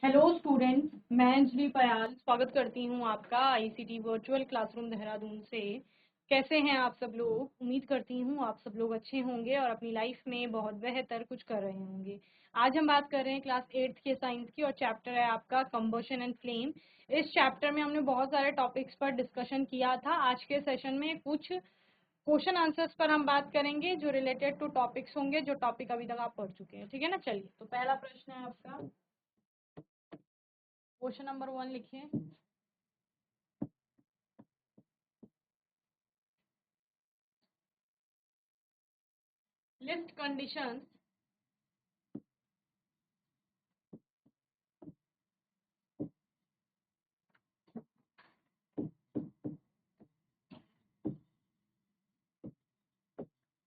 Hello students, मैं अंजलि पयाल स्वागत करती हूँ आपका आईसीटी वर्चुअल क्लासरूम देहरादून से। कैसे हैं आप सब लोग? उम्मीद करती हूँ आप सब लोग अच्छे होंगे और अपनी लाइफ में बहुत बेहतर कुछ कर रहे होंगे। आज हम बात कर रहे हैं क्लास 8th के साइंस की और चैप्टर है आपका कंबशन एंड फ्लेम। इस चैप्टर में हमने बहुत सारे टॉपिक्स पर डिस्कशन किया था। आज के सेशन में कुछ क्वेश्चन आंसर्स पर हम बात करेंगे जो रिलेटेड टू टॉपिक्स होंगे, जो टॉपिक अभी तक आप पढ़ चुके हैं। ठीक है ना? चलिए, तो पहला प्रश्न है आपका, क्वेश्चन नंबर 1 लिखिए। List conditions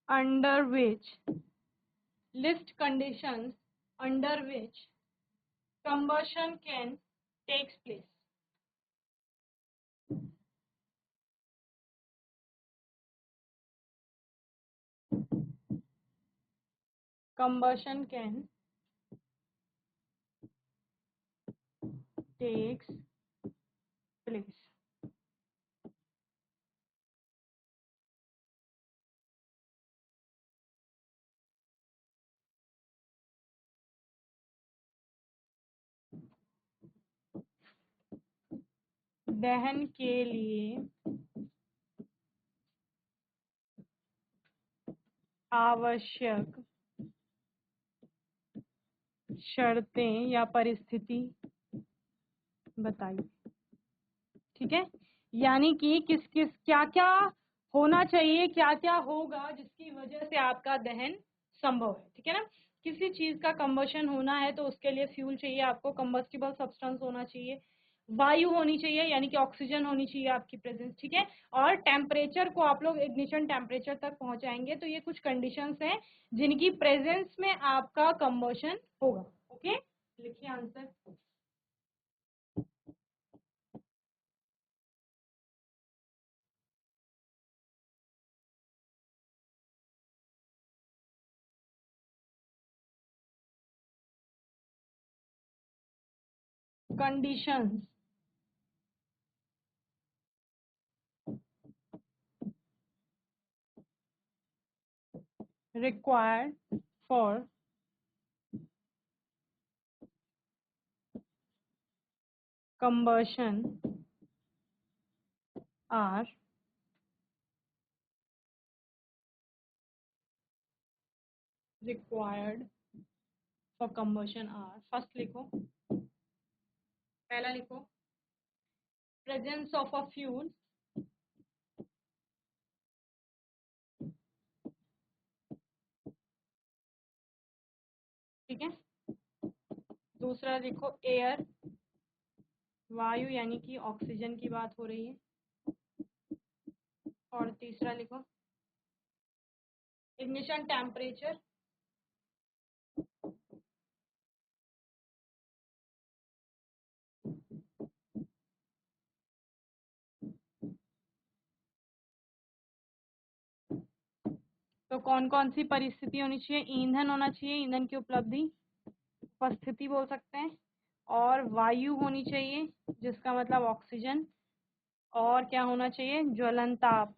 under which list conditions under which combustion can takes place. Combustion can takes place. दहन के लिए आवश्यक शर्तें या परिस्थिति बताइए। ठीक है, यानी कि किस किस क्या क्या होना चाहिए, क्या क्या होगा जिसकी वजह से आपका दहन संभव है। ठीक है ना? किसी चीज का कंबशन होना है तो उसके लिए फ्यूल चाहिए, आपको कंबस्टिबल सब्सटेंस होना चाहिए, वायु होनी चाहिए यानी कि ऑक्सीजन होनी चाहिए आपकी प्रेजेंस। ठीक है, और टेम्परेचर को आप लोग इग्निशन टेम्परेचर तक पहुंचाएंगे। तो ये कुछ कंडीशंस हैं जिनकी प्रेजेंस में आपका कंबशन होगा। ओके, लिखिए answer. Conditions required for combustion are required for combustion are, first लिखो, पहला लिखो, presence of a fuel, ठीक है। दूसरा लिखो एयर, वायु यानी कि ऑक्सीजन की बात हो रही है। और तीसरा लिखो इग्निशन टेम्परेचर, तो कौन कौन सी परिस्थिति होनी चाहिए? ईंधन होना चाहिए, ईंधन की उपलब्धि, उपस्थिति बोल सकते हैं, और वायु होनी चाहिए जिसका मतलब ऑक्सीजन, और क्या होना चाहिए? ज्वलन ताप।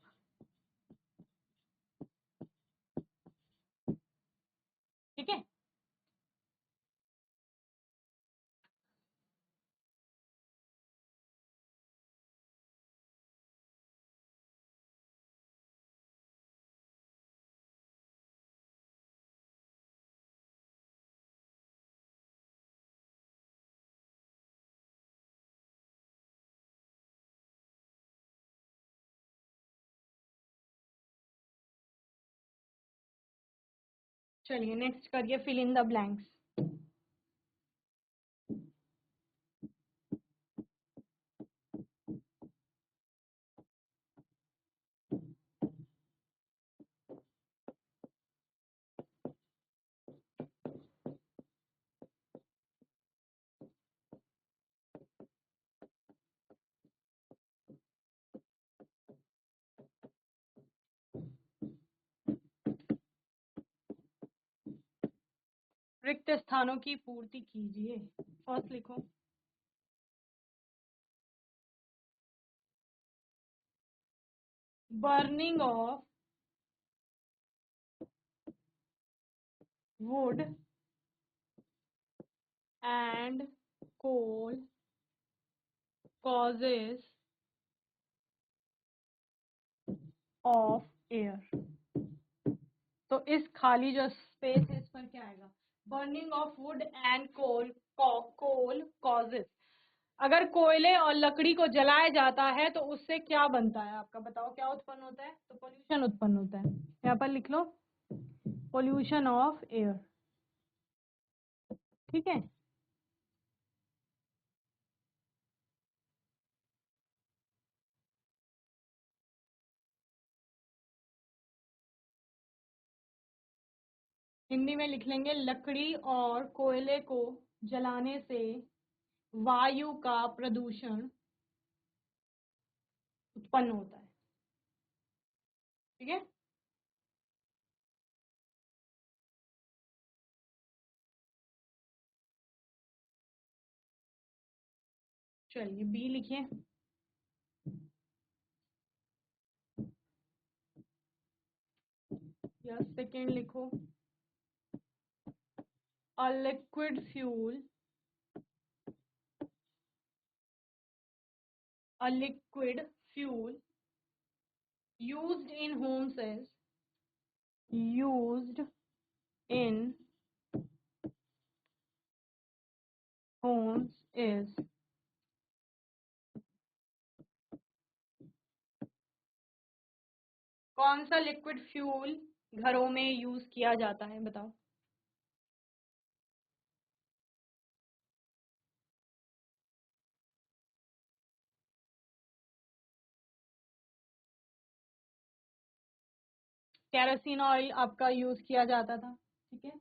ठीक है, चलिए नेक्स्ट करिए, फिल इन द ब्लैंक्स। रिक्त स्थानों की पूर्ति कीजिए। फर्स्ट लिखो। Burning of wood and coal causes of air। तो इस खाली जो स्पेस है इस पर क्या आएगा? Burning of wood and coal causes. अगर कोयले और लकड़ी को जलाया जाता है तो उससे क्या बनता है आपका? बताओ क्या उत्पन्न होता है? तो पोल्यूशन उत्पन्न होता है। यहाँ पर लिख लो पोल्यूशन ऑफ एयर। ठीक है। हिंदी में लिख लेंगे लकड़ी और कोयले को जलाने से वायु का प्रदूषण उत्पन्न होता है। ठीक है। चलिए बी लिखिए। या सेकेंड लिखो। A liquid fuel used in homes is कौन सा लिक्विड फ्यूल घरों में यूज किया जाता है? बताओ। कैरोसिन ऑयल आपका यूज किया जाता था। ठीक है।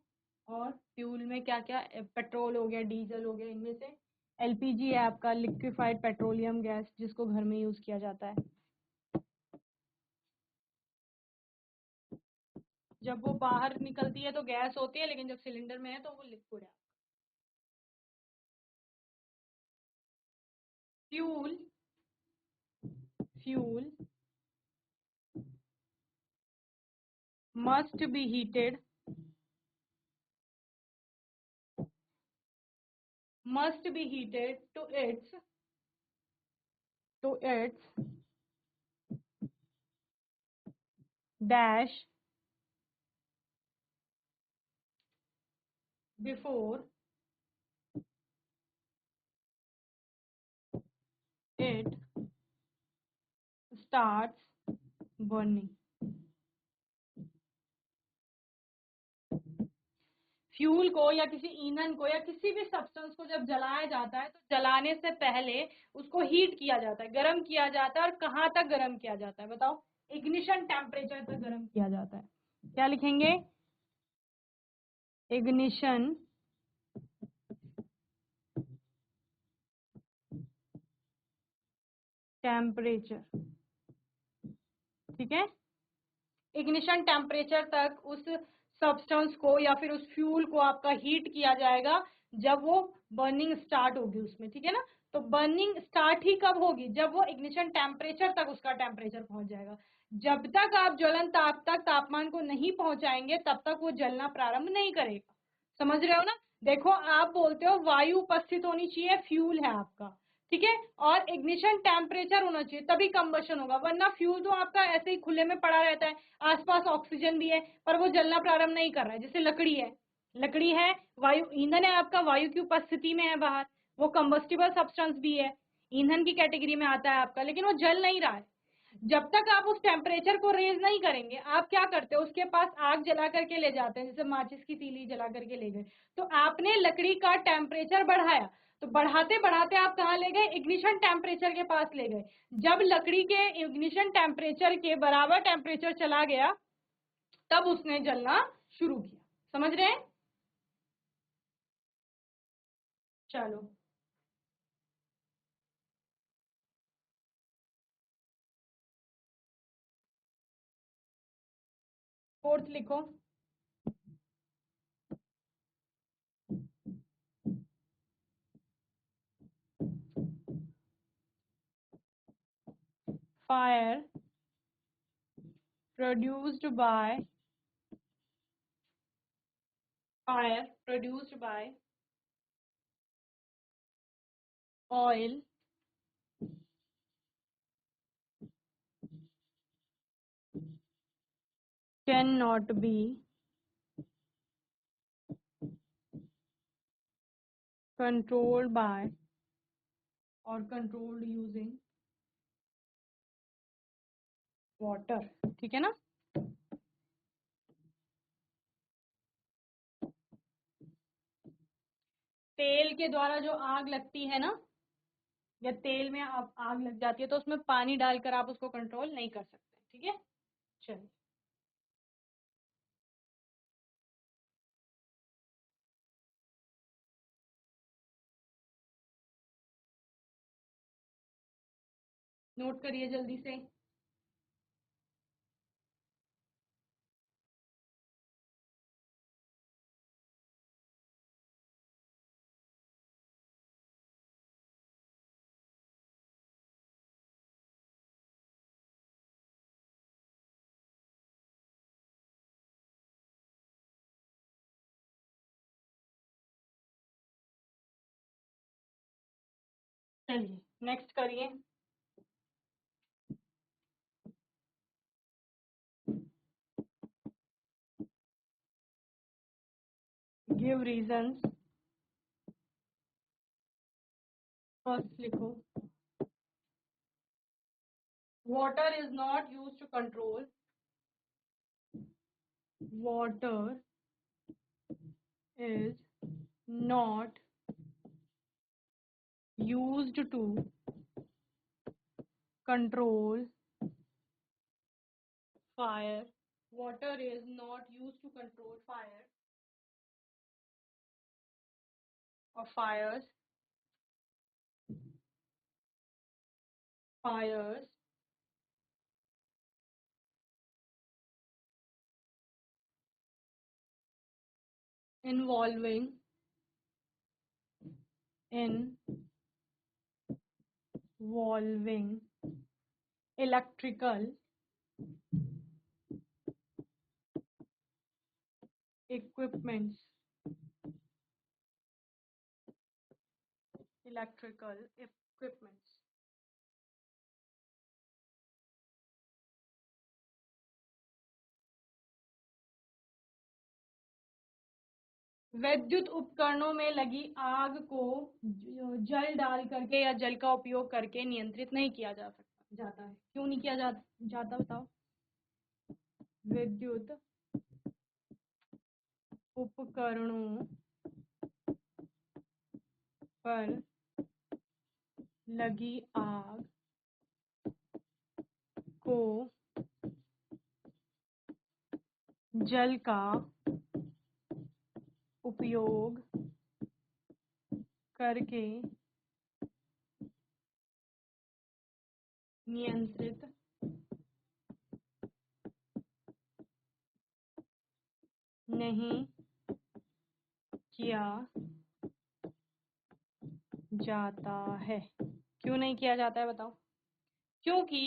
और फ्यूल में क्या क्या? पेट्रोल हो गया, डीजल हो गया, इनमें से एलपीजी है आपका, लिक्विफाइड पेट्रोलियम गैस, जिसको घर में यूज किया जाता है। जब वो बाहर निकलती है तो गैस होती है, लेकिन जब सिलेंडर में है तो वो लिक्विड है। Fuel fuel must be heated to its dash before it starts burning। Fuel को या किसी ईंधन को या किसी भी सब्सटेंस को जब जलाया जाता है तो जलाने से पहले उसको हीट किया जाता है, गर्म किया जाता है। और कहाँ तक गर्म किया जाता है? बताओ। इग्निशन टेम्परेचर तक गर्म किया जाता है। क्या लिखेंगे? Ignition temperature. ठीक है। इग्निशन टेम्परेचर तक उस सब्सटेंस को या फिर उस फ्यूल को आपका हीट किया जाएगा जब वो बर्निंग स्टार्ट होगी उसमें। ठीक है ना। तो बर्निंग स्टार्ट ही कब होगी? जब वो इग्निशन टेम्परेचर तक उसका टेम्परेचर पहुंच जाएगा। जब तक आप ज्वलन ताप तक तापमान को नहीं पहुंचाएंगे तब तक वो जलना प्रारंभ नहीं करेगा। समझ रहे हो ना? देखो आप बोलते हो वायु उपस्थित होनी चाहिए, फ्यूल है आपका। ठीक है। और इग्निशन टेम्परेचर होना चाहिए तभी कंबशन होगा, वरना फ्यूल तो आपका ऐसे ही खुले में पड़ा रहता है, आसपास ऑक्सीजन भी है पर वो जलना प्रारंभ नहीं कर रहा है। जैसे लकड़ी है, वायु ईंधन है आपका, वायु की उपस्थिति में है बाहर, वो कंबस्टिबल सब्सटेंस भी है, ईंधन की कैटेगरी में आता है आपका, लेकिन वो जल नहीं रहा है। जब तक आप उस टेम्परेचर को रेज नहीं करेंगे, आप क्या करते हो? उसके पास आग जला करके ले जाते हैं, जैसे माचिस की तीली जला करके ले गए, तो आपने लकड़ी का टेम्परेचर बढ़ाया। तो बढ़ाते बढ़ाते आप कहाँ ले गए? इग्निशन टेम्परेचर के पास ले गए। जब लकड़ी के इग्निशन टेम्परेचर के बराबर टेम्परेचर चला गया तब उसने जलना शुरू किया। समझ रहे हैं? चलो फोर्थ लिखो। fire produced by oil cannot be controlled by or controlled using water। ठीक है ना। तेल के द्वारा जो आग लगती है ना, या तेल में आप आग लग जाती है, तो उसमें पानी डालकर आप उसको कंट्रोल नहीं कर सकते। ठीक है, चलिए। नोट करिए जल्दी से। चलिए नेक्स्ट करिए। Give reasons. फर्स्ट लिखो, water is not use to control, water is not used to control fire, water is not used to control fire or fires involving electrical equipments, electrical equipments। विद्युत उपकरणों में लगी आग को जल डाल करके या जल का उपयोग करके नियंत्रित नहीं किया जाता है। क्यों नहीं किया जाता बताओ। विद्युत उपकरणों पर लगी आग को जल का उपयोग करके नियंत्रित नहीं किया जाता है। क्यों नहीं किया जाता है बताओ। क्योंकि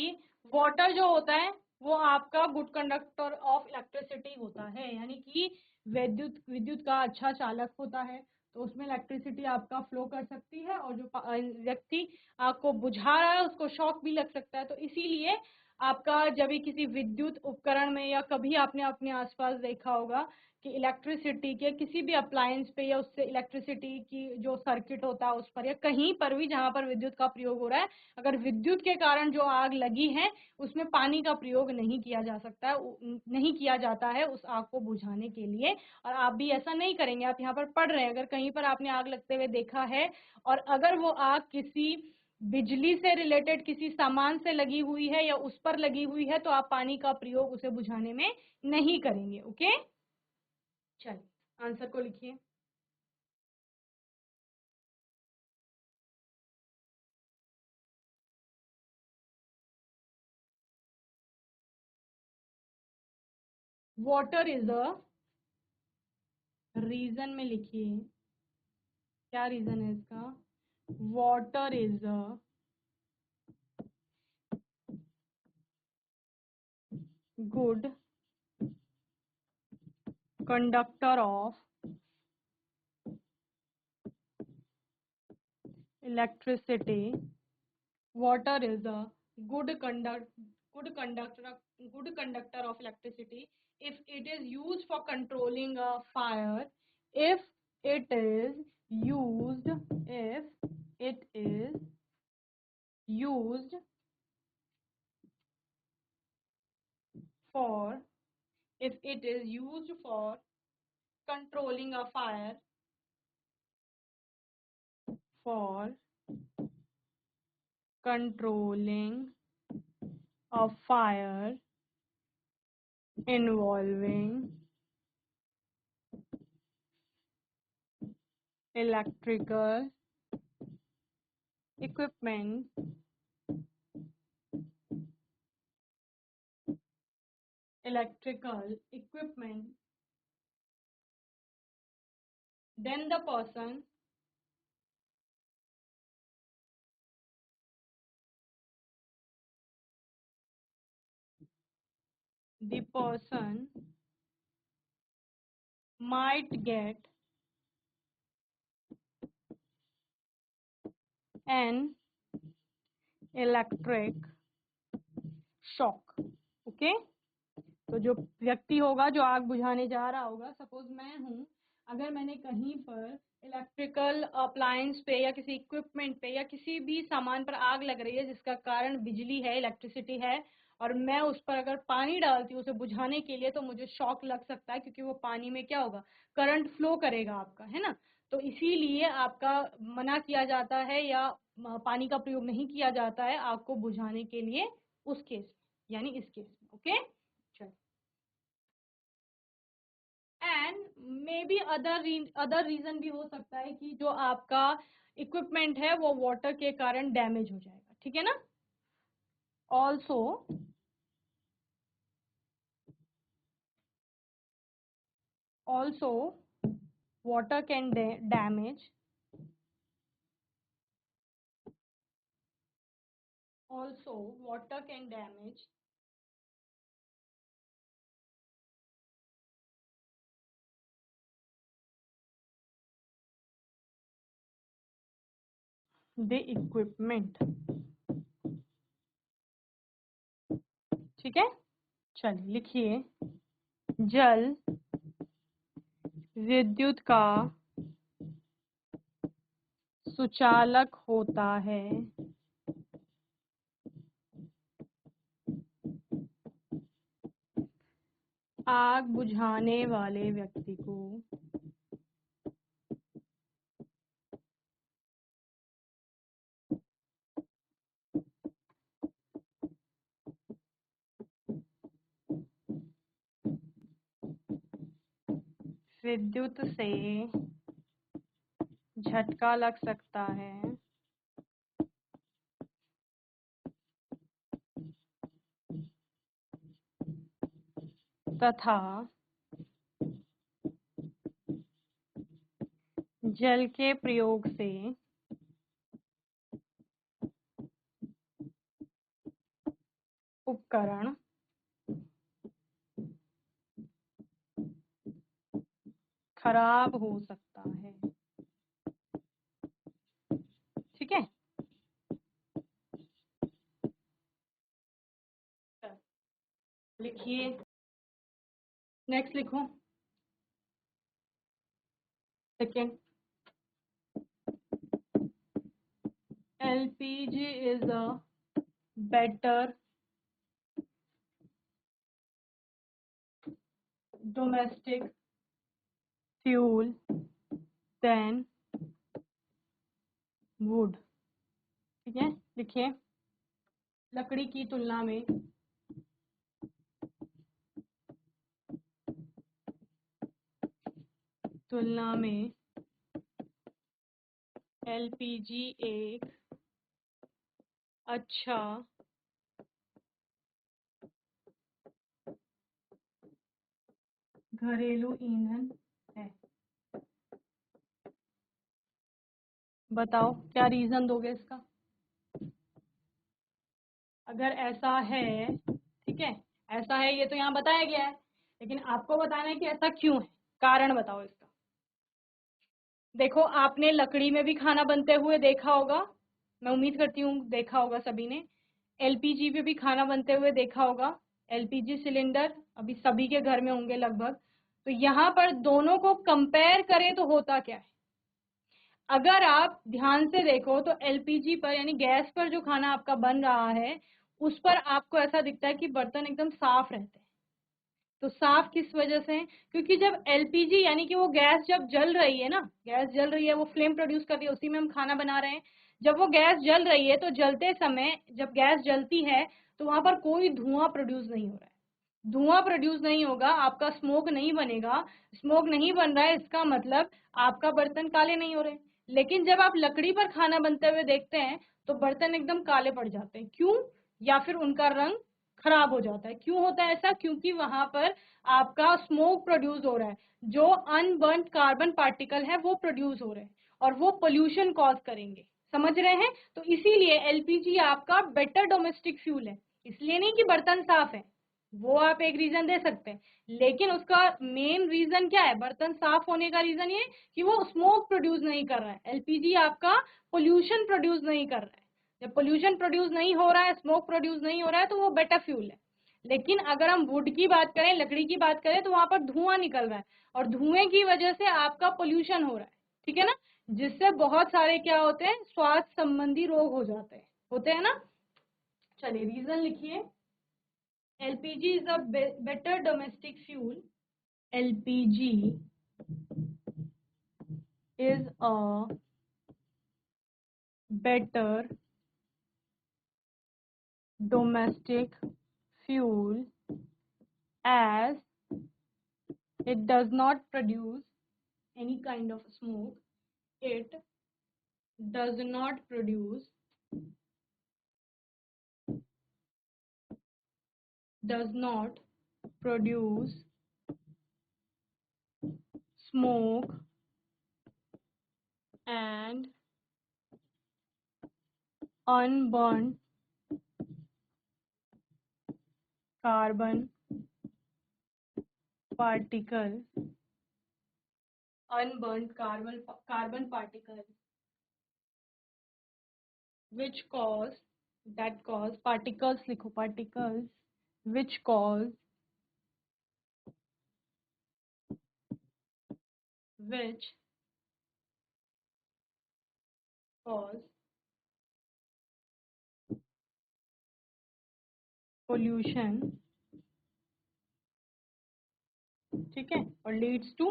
वाटर जो होता है वो आपका गुड कंडक्टर ऑफ इलेक्ट्रिसिटी होता है, यानी कि विद्युत का अच्छा चालक होता है। तो उसमें इलेक्ट्रिसिटी आपका फ्लो कर सकती है, और जो व्यक्ति आपको बुझा रहा है उसको शॉक भी लग सकता है। तो इसीलिए आपका जब भी किसी विद्युत उपकरण में, या कभी आपने अपने आसपास देखा होगा कि इलेक्ट्रिसिटी के किसी भी अप्लायंस पे, या उससे इलेक्ट्रिसिटी की जो सर्किट होता है उस पर, या कहीं पर भी जहां पर विद्युत का प्रयोग हो रहा है, अगर विद्युत के कारण जो आग लगी है उसमें पानी का प्रयोग नहीं किया जा सकता है, नहीं किया जाता है उस आग को बुझाने के लिए। और आप भी ऐसा नहीं करेंगे। आप यहाँ पर पढ़ रहे हैं, अगर कहीं पर आपने आग लगते हुए देखा है और अगर वो आग किसी बिजली से रिलेटेड किसी सामान से लगी हुई है या उस पर लगी हुई है, तो आप पानी का प्रयोग उसे बुझाने में नहीं करेंगे। ओके, चलिए आंसर को लिखिए। वाटर इज अ, रीजन में लिखिए क्या रीजन है इसका। Water is a good conductor of electricity. Water is a good conductor of electricity if it is used for controlling a fire. If it is used if it is used for if it is used for controlling a fire, for controlling a fire involving electrical equipment, then the person might get an electric shock. Okay, तो जो व्यक्ति होगा जो आग बुझाने जा रहा होगा, सपोज मैं हूँ, अगर मैंने कहीं पर इलेक्ट्रिकल अप्लायंस पे या किसी इक्विपमेंट पे या किसी भी सामान पर आग लग रही है जिसका कारण बिजली है, इलेक्ट्रिसिटी है, और मैं उस पर अगर पानी डालती हूँ उसे बुझाने के लिए, तो मुझे शॉक लग सकता है, क्योंकि वो पानी में क्या होगा, करंट फ्लो करेगा आपका, है ना। तो इसीलिए आपका मना किया जाता है या पानी का प्रयोग नहीं किया जाता है आग को बुझाने के लिए उस केस में, यानी इस केस में। Okay, and may be other reason भी हो सकता है कि जो आपका इक्विपमेंट है वो वाटर के कारण डैमेज हो जाएगा, ठीक है ना। Also water can damage the equipment, ठीक है। चलिए लिखिए, जल विद्युत का सुचालक होता है, आग बुझाने वाले व्यक्ति को विद्युत से झटका लग सकता है तथा जल के प्रयोग से उपकरण खराब हो सकता है, ठीक है। लिखिए, नेक्स्ट लिखो, second, LPG is a better domestic fuel than wood, ठीक है। लिखिए, लकड़ी की तुलना में LPG एक अच्छा घरेलू ईंधन है। बताओ क्या रीजन दोगे इसका, अगर ऐसा है, ठीक है, ऐसा है, ये तो यहाँ बताया गया है, लेकिन आपको बताना है कि ऐसा क्यों है, कारण बताओ इसका। देखो, आपने लकड़ी में भी खाना बनते हुए देखा होगा, मैं उम्मीद करती हूँ देखा होगा सभी ने। एलपीजी पे भी खाना बनते हुए देखा होगा, एलपीजी सिलेंडर अभी सभी के घर में होंगे लगभग। तो यहाँ पर दोनों को कंपेयर करें तो होता क्या है, अगर आप ध्यान से देखो तो एलपीजी पर यानी गैस पर जो खाना आपका बन रहा है उस पर आपको ऐसा दिखता है कि बर्तन एकदम साफ रहते हैं। तो साफ किस वजह से? क्योंकि जब एलपीजी यानी कि वो गैस जब जल रही है ना, गैस जल रही है, वो फ्लेम प्रोड्यूस कर रही है, उसी में हम खाना बना रहे हैं। जब वो गैस जल रही है तो जलते समय जब गैस जलती है तो वहां पर कोई धुआं प्रोड्यूस नहीं हो रहा है। धुआं प्रोड्यूस नहीं होगा, आपका स्मोक नहीं बनेगा। स्मोक नहीं बन रहा है इसका मतलब आपका बर्तन काले नहीं हो रहे। लेकिन जब आप लकड़ी पर खाना बनते हुए देखते हैं तो बर्तन एकदम काले पड़ जाते हैं। क्यों? या फिर उनका रंग खराब हो जाता है। क्यों होता है ऐसा? क्योंकि वहां पर आपका स्मोक प्रोड्यूस हो रहा है, जो अनबर्न्ड कार्बन पार्टिकल है वो प्रोड्यूस हो रहे हैं और वो पोल्यूशन कॉज करेंगे। समझ रहे हैं? तो इसीलिए एलपीजी आपका बेटर डोमेस्टिक फ्यूल है। इसलिए नहीं कि बर्तन साफ है, वो आप एक रीजन दे सकते हैं, लेकिन उसका मेन रीजन क्या है? बर्तन साफ होने का रीजन ये कि वो स्मोक प्रोड्यूस नहीं कर रहा है। एलपीजी आपका पोल्यूशन प्रोड्यूस नहीं कर रहा है। जब पोल्यूशन प्रोड्यूस नहीं हो रहा है, स्मोक प्रोड्यूस नहीं हो रहा है, तो वो बेटर फ्यूल है। लेकिन अगर हम वुड की बात करें, लकड़ी की बात करें, तो वहां पर धुआं निकल रहा है और धुएं की वजह से आपका पोल्यूशन हो रहा है। ठीक है ना? जिससे बहुत सारे क्या होते हैं, स्वास्थ्य संबंधी रोग हो जाते हैं, होते हैं ना। चलिए रीजन लिखिए। LPG is a better domestic fuel. LPG is a better domestic fuel as it does not produce any kind of smoke. It does not produce smoke and unburnt carbon particle which cause particles लिखो, particles which cause pollution, ठीक है, और leads to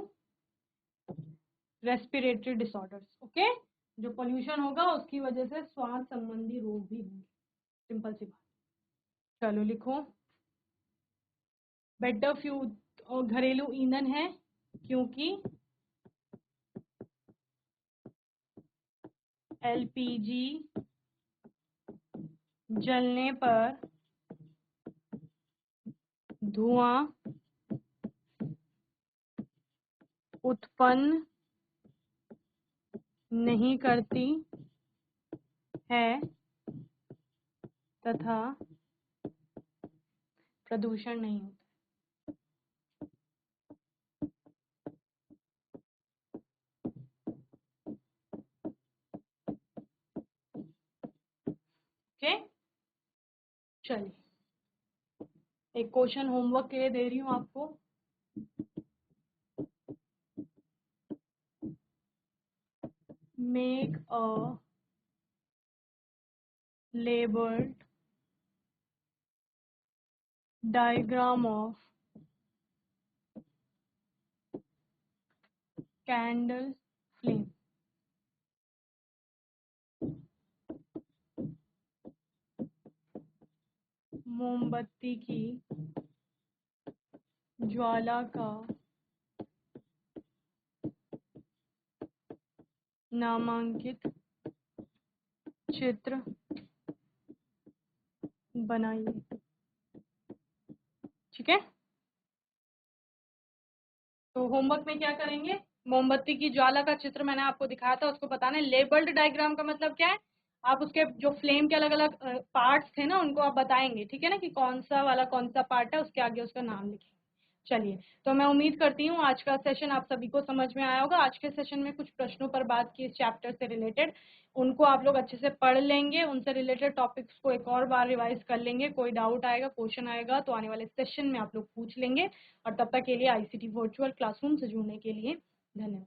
respiratory disorders. Okay, जो pollution होगा उसकी वजह से श्वास संबंधी रोग भी होंगे। सिंपल सी बात। चलो लिखो, बेटर फ्यूल और घरेलू ईंधन है क्योंकि एलपीजी जलने पर धुआं उत्पन्न नहीं करती है तथा प्रदूषण नहीं होता। ओके, चलिए एक क्वेश्चन होमवर्क के लिए दे रही हूँ आपको। Make a labeled diagram of candle flame। मोमबत्ती की ज्वाला का नामांकित चित्र बनाइए। ठीक है, तो होमवर्क में क्या करेंगे? मोमबत्ती की ज्वाला का चित्र मैंने आपको दिखाया था, उसको बताना है। लेबल्ड डायग्राम का मतलब क्या है? आप उसके जो फ्लेम के अलग अलग पार्ट्स थे ना उनको आप बताएंगे, ठीक है ना, कि कौन सा वाला कौन सा पार्ट है, उसके आगे उसका नाम लिखेंगे। चलिए, तो मैं उम्मीद करती हूँ आज का सेशन आप सभी को समझ में आया होगा। आज के सेशन में कुछ प्रश्नों पर बात की इस चैप्टर से रिलेटेड, उनको आप लोग अच्छे से पढ़ लेंगे, उनसे रिलेटेड टॉपिक्स को एक और बार रिवाइज कर लेंगे। कोई डाउट आएगा, क्वेश्चन आएगा तो आने वाले सेशन में आप लोग पूछ लेंगे। और तब तक के लिए आईसीटी वर्चुअल क्लासरूम से जुड़ने के लिए धन्यवाद।